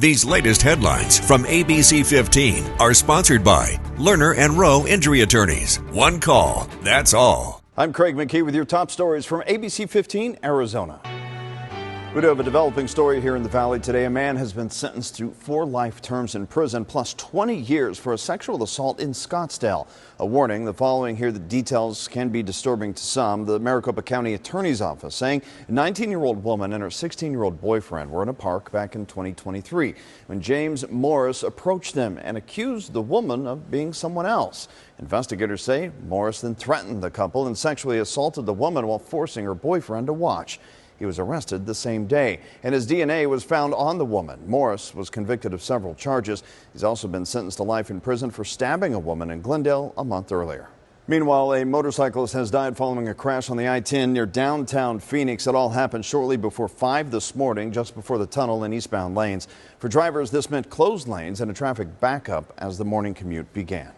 These latest headlines from ABC15 are sponsored by Lerner and Rowe Injury Attorneys. One call, that's all. I'm Craig McKee with your top stories from ABC15 Arizona. We do have a developing story here in the Valley today. A man has been sentenced to 4 life terms in prison plus 20 years for a sexual assault in Scottsdale. A warning, the following here, the details can be disturbing to some. The Maricopa County Attorney's Office saying a 19-year-old woman and her 16-year-old boyfriend were in a park back in 2023 when James Morris approached them and accused the woman of being someone else. Investigators say Morris then threatened the couple and sexually assaulted the woman while forcing her boyfriend to watch. He was arrested the same day, and his DNA was found on the woman. Morris was convicted of several charges. He's also been sentenced to life in prison for stabbing a woman in Glendale a month earlier. Meanwhile, a motorcyclist has died following a crash on the I-10 near downtown Phoenix. It all happened shortly before 5 this morning, just before the tunnel in eastbound lanes. For drivers, this meant closed lanes and a traffic backup as the morning commute began.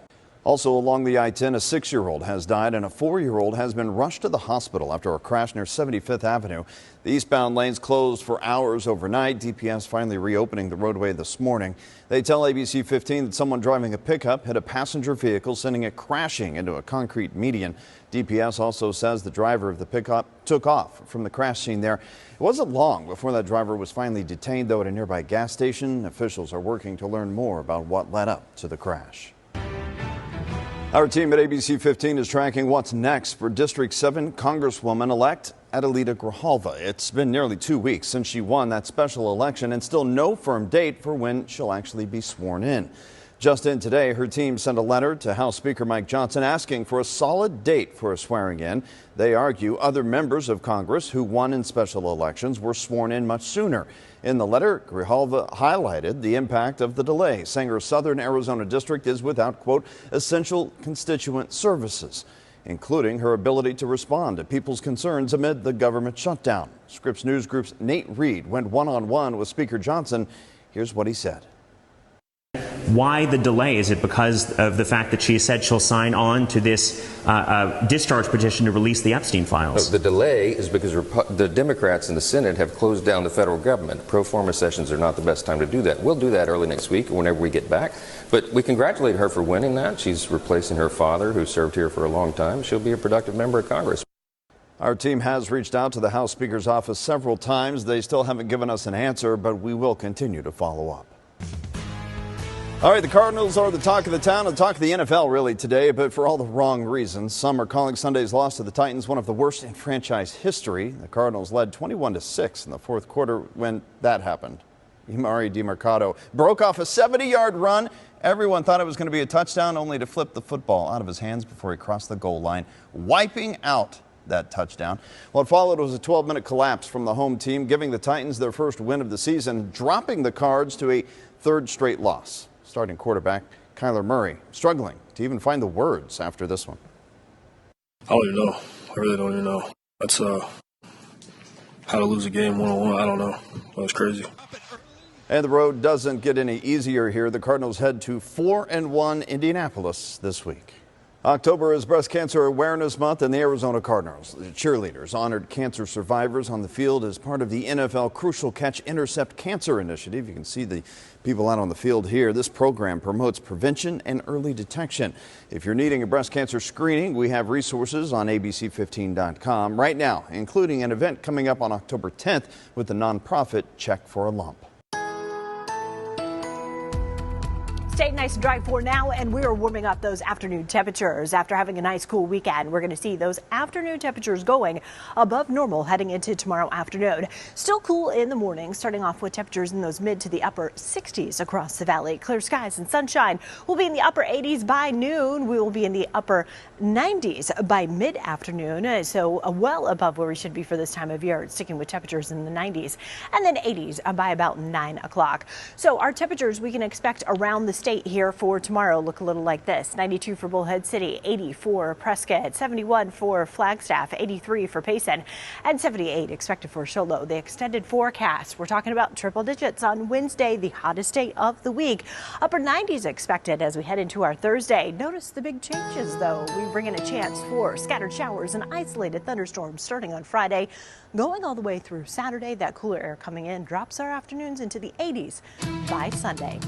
Also along the I-10, a 6-year-old has died and a 4-year-old has been rushed to the hospital after a crash near 75th Avenue. The eastbound lanes closed for hours overnight. DPS finally reopening the roadway this morning. They tell ABC15 that someone driving a pickup hit a passenger vehicle, sending it crashing into a concrete median. DPS also says the driver of the pickup took off from the crash scene there. It wasn't long before that driver was finally detained, though, at a nearby gas station. Officials are working to learn more about what led up to the crash. Our team at ABC15 is tracking what's next for District 7 Congresswoman-elect Adelita Grijalva. It's been nearly 2 weeks since she won that special election and still no firm date for when she'll actually be sworn in. Just in today, her team sent a letter to House Speaker Mike Johnson asking for a solid date for a swearing in. They argue other members of Congress who won in special elections were sworn in much sooner. In the letter, Grijalva highlighted the impact of the delay, saying her southern Arizona district is without, quote, essential constituent services, including her ability to respond to people's concerns amid the government shutdown. Scripps News Group's Nate Reed went one-on-one with Speaker Johnson. Here's what he said. Why the delay? Is it because of the fact that she said she'll sign on to this discharge petition to release the Epstein files? No, the delay is because the Democrats in the Senate have closed down the federal government. Pro forma sessions are not the best time to do that. We'll do that early next week or whenever we get back. But we congratulate her for winning that. She's replacing her father, who served here for a long time. She'll be a productive member of Congress. Our team has reached out to the House Speaker's office several times. They still haven't given us an answer, but we will continue to follow up. All right, the Cardinals are the talk of the town, and the talk of the NFL really today, but for all the wrong reasons. Some are calling Sunday's loss to the Titans one of the worst in franchise history. The Cardinals led 21-6 in the fourth quarter when that happened. Emari DeMarcado broke off a 70-yard run. Everyone thought it was going to be a touchdown, only to flip the football out of his hands before he crossed the goal line, wiping out that touchdown. What followed was a 12-minute collapse from the home team, giving the Titans their first win of the season, dropping the Cards to a third straight loss. Starting quarterback Kyler Murray struggling to even find the words after this one. I don't even know. I really don't even know. That's how to lose a game one-on-one. I don't know. That was crazy. And the road doesn't get any easier here. The Cardinals head to 4-1 Indianapolis this week. October is Breast Cancer Awareness Month, and the Arizona Cardinals the cheerleaders honored cancer survivors on the field as part of the NFL Crucial Catch Intercept Cancer Initiative. You can see the people out on the field here. This program promotes prevention and early detection. If you're needing a breast cancer screening, we have resources on ABC15.com right now, including an event coming up on October 10th with the nonprofit Check for a Lump. Stay nice and dry for now, and we are warming up those afternoon temperatures. After having a nice cool weekend, we're going to see those afternoon temperatures going above normal heading into tomorrow afternoon. Still cool in the morning, starting off with temperatures in those mid to the upper 60s across the valley. Clear skies and sunshine. We'll be in the upper 80s by noon. We will be in the upper 90s by mid-afternoon, so well above where we should be for this time of year, sticking with temperatures in the 90s, and then 80s by about 9 o'clock. So our temperatures we can expect around the state here for tomorrow look a little like this. 92 for Bullhead City, 80 for Prescott, 71 for Flagstaff, 83 for Payson, and 78 expected for Show Low. The extended forecast, we're talking about triple digits on Wednesday, the hottest day of the week. Upper 90s expected as we head into our Thursday. Notice the big changes, though. We bring in a chance for scattered showers and isolated thunderstorms starting on Friday, going all the way through Saturday. That cooler air coming in drops our afternoons into the 80s by Sunday.